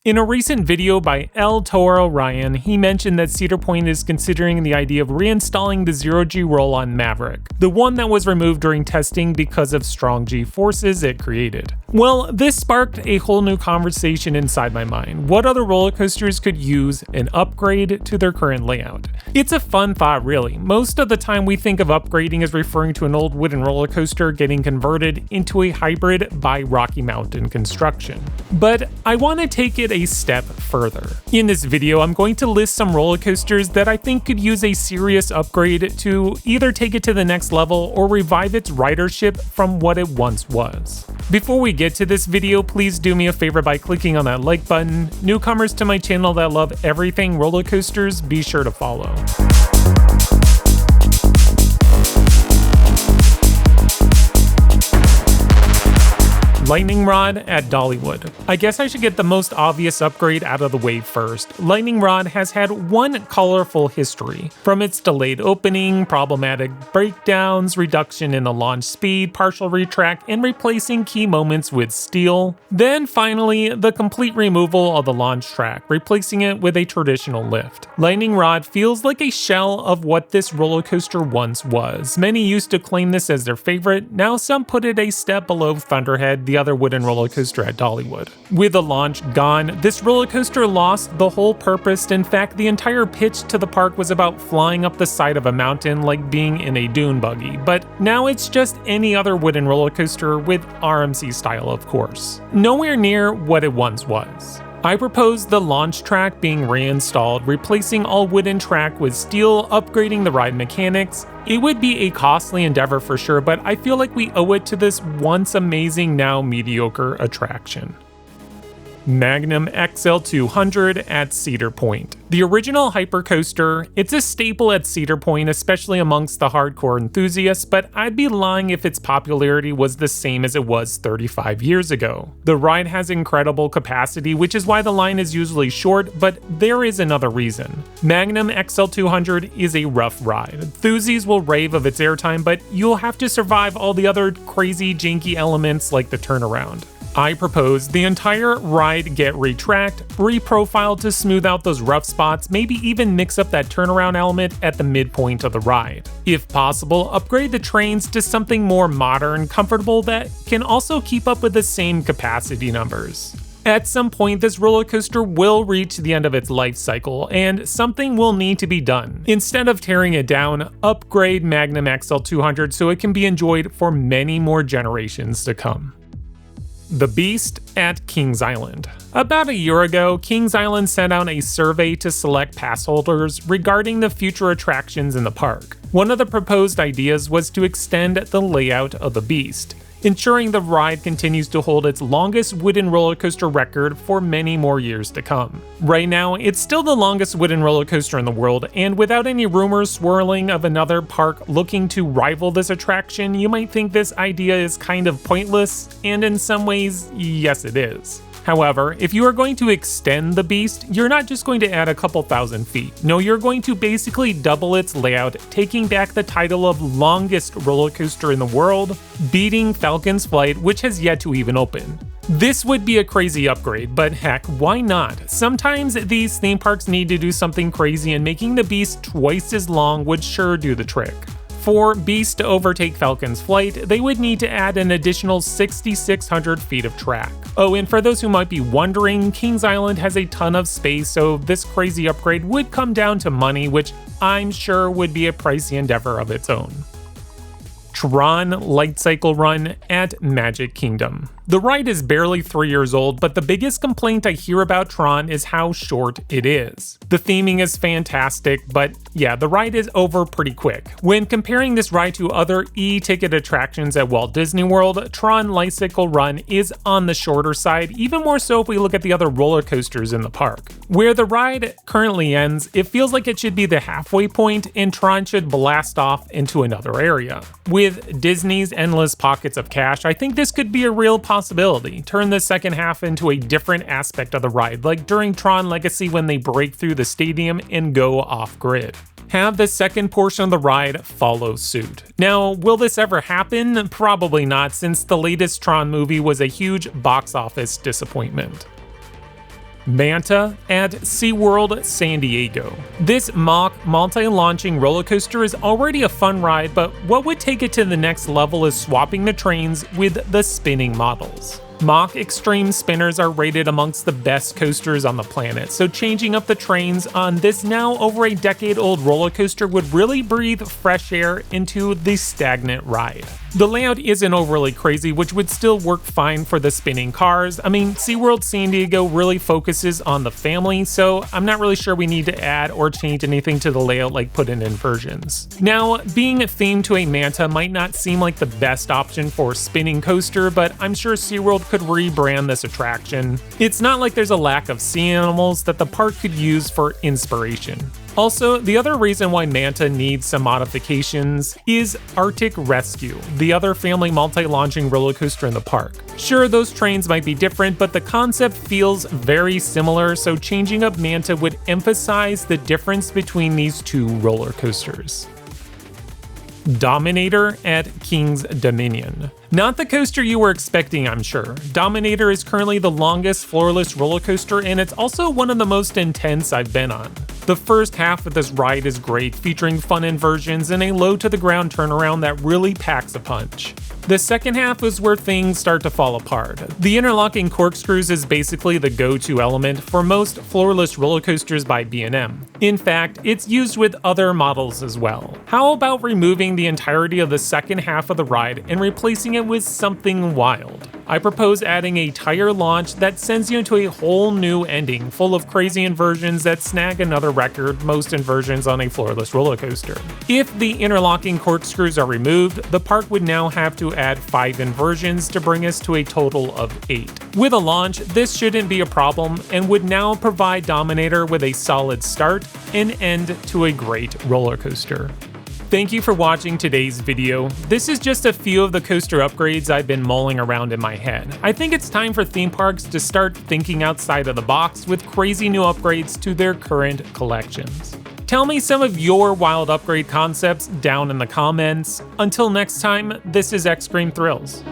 In a recent video by El Toro Ryan, he mentioned that Cedar Point is considering the idea of reinstalling the zero-G roll-on Maverick, the one that was removed during testing because of strong G forces it created. Well, this sparked a whole new conversation inside my mind. What other roller coasters could use an upgrade to their current layout? It's a fun thought, really. Most of the time we think of upgrading as referring to an old wooden roller coaster getting converted into a hybrid by Rocky Mountain Construction. But I want to take it a step further. In this video, I'm going to list some roller coasters that I think could use a serious upgrade to either take it to the next level or revive its ridership from what it once was. Before we get to this video, please do me a favor by clicking on that like button. Newcomers to my channel that love everything roller coasters, be sure to follow. Lightning Rod at Dollywood. I guess I should get the most obvious upgrade out of the way first. Lightning Rod has had one colorful history. From its delayed opening, problematic breakdowns, reduction in the launch speed, partial retract, and replacing key moments with steel. Then finally, the complete removal of the launch track, replacing it with a traditional lift. Lightning Rod feels like a shell of what this roller coaster once was. Many used to claim this as their favorite, now some put it a step below Thunderhead, the other wooden roller coaster at Dollywood. With the launch gone, this roller coaster lost the whole purpose. In fact, the entire pitch to the park was about flying up the side of a mountain like being in a dune buggy, but now it's just any other wooden roller coaster with RMC style, of course. Nowhere near what it once was. I propose the launch track being reinstalled, replacing all wooden track with steel, upgrading the ride mechanics. It would be a costly endeavor for sure, but I feel like we owe it to this once amazing, now mediocre attraction. Magnum XL 200 at Cedar Point. The original hypercoaster, it's a staple at Cedar Point, especially amongst the hardcore enthusiasts, but I'd be lying if its popularity was the same as it was 35 years ago. The ride has incredible capacity, which is why the line is usually short, but there is another reason. Magnum XL 200 is a rough ride. Enthusiasts will rave of its airtime, but you'll have to survive all the other crazy janky elements like the turnaround. I propose the entire ride get retracked, reprofiled to smooth out those rough spots, maybe even mix up that turnaround element at the midpoint of the ride. If possible, upgrade the trains to something more modern, comfortable that can also keep up with the same capacity numbers. At some point, this roller coaster will reach the end of its life cycle, and something will need to be done. Instead of tearing it down, upgrade Magnum XL 200 so it can be enjoyed for many more generations to come. The Beast at Kings Island. About a year ago, Kings Island sent out a survey to select pass holders regarding the future attractions in the park. One of the proposed ideas was to extend the layout of the Beast, ensuring the ride continues to hold its longest wooden roller coaster record for many more years to come. Right now, it's still the longest wooden roller coaster in the world, and without any rumors swirling of another park looking to rival this attraction, you might think this idea is kind of pointless, and in some ways, yes it is. However, if you are going to extend the Beast, you're not just going to add a couple thousand feet. No, you're going to basically double its layout, taking back the title of longest roller coaster in the world, beating Falcon's Flight, which has yet to even open. This would be a crazy upgrade, but heck, why not? Sometimes these theme parks need to do something crazy, and making the Beast twice as long would sure do the trick. For Beast to overtake Falcon's Flight, they would need to add an additional 6,600 feet of track. Oh, and for those who might be wondering, Kings Island has a ton of space, so this crazy upgrade would come down to money, which I'm sure would be a pricey endeavor of its own. Tron Light Cycle Run at Magic Kingdom. The ride is barely 3 years old, but the biggest complaint I hear about Tron is how short it is. The theming is fantastic, but yeah, the ride is over pretty quick. When comparing this ride to other e-ticket attractions at Walt Disney World, Tron Light Cycle Run is on the shorter side, even more so if we look at the other roller coasters in the park. Where the ride currently ends, it feels like it should be the halfway point, and Tron should blast off into another area. With Disney's endless pockets of cash, I think this could be a real possibility. Turn the second half into a different aspect of the ride, like during Tron Legacy when they break through the stadium and go off-grid. Have the second portion of the ride follow suit. Now, will this ever happen? Probably not, since the latest Tron movie was a huge box office disappointment. Manta at SeaWorld San Diego. This mock multi-launching roller coaster is already a fun ride, but what would take it to the next level is swapping the trains with the spinning models. Mock Extreme spinners are rated amongst the best coasters on the planet, so changing up the trains on this now over a decade-old roller coaster would really breathe fresh air into the stagnant ride. The layout isn't overly crazy, which would still work fine for the spinning cars. I mean, SeaWorld San Diego really focuses on the family, so I'm not really sure we need to add or change anything to the layout like put in inversions. Now, being themed to a Manta might not seem like the best option for a spinning coaster, but I'm sure SeaWorld could rebrand this attraction. It's not like there's a lack of sea animals that the park could use for inspiration. Also, the other reason why Manta needs some modifications is Arctic Rescue, the other family multi-launching roller coaster in the park. Sure, those trains might be different, but the concept feels very similar, so changing up Manta would emphasize the difference between these two roller coasters. Dominator at King's Dominion. Not the coaster you were expecting, I'm sure. Dominator is currently the longest floorless roller coaster, and it's also one of the most intense I've been on. The first half of this ride is great, featuring fun inversions and a low-to-the-ground turnaround that really packs a punch. The second half is where things start to fall apart. The interlocking corkscrews is basically the go-to element for most floorless roller coasters by B&M. In fact, it's used with other models as well. How about removing the entirety of the second half of the ride and replacing it with something wild? I propose adding a tire launch that sends you into a whole new ending full of crazy inversions that snag another record, most inversions on a floorless roller coaster. If the interlocking corkscrews are removed, the park would now have to add 5 inversions to bring us to a total of 8. With a launch, this shouldn't be a problem and would now provide Dominator with a solid start and end to a great roller coaster. Thank you for watching today's video. This is just a few of the coaster upgrades I've been mulling around in my head. I think it's time for theme parks to start thinking outside of the box with crazy new upgrades to their current collections. Tell me some of your wild upgrade concepts down in the comments. Until next time, this is Extreme Thrills.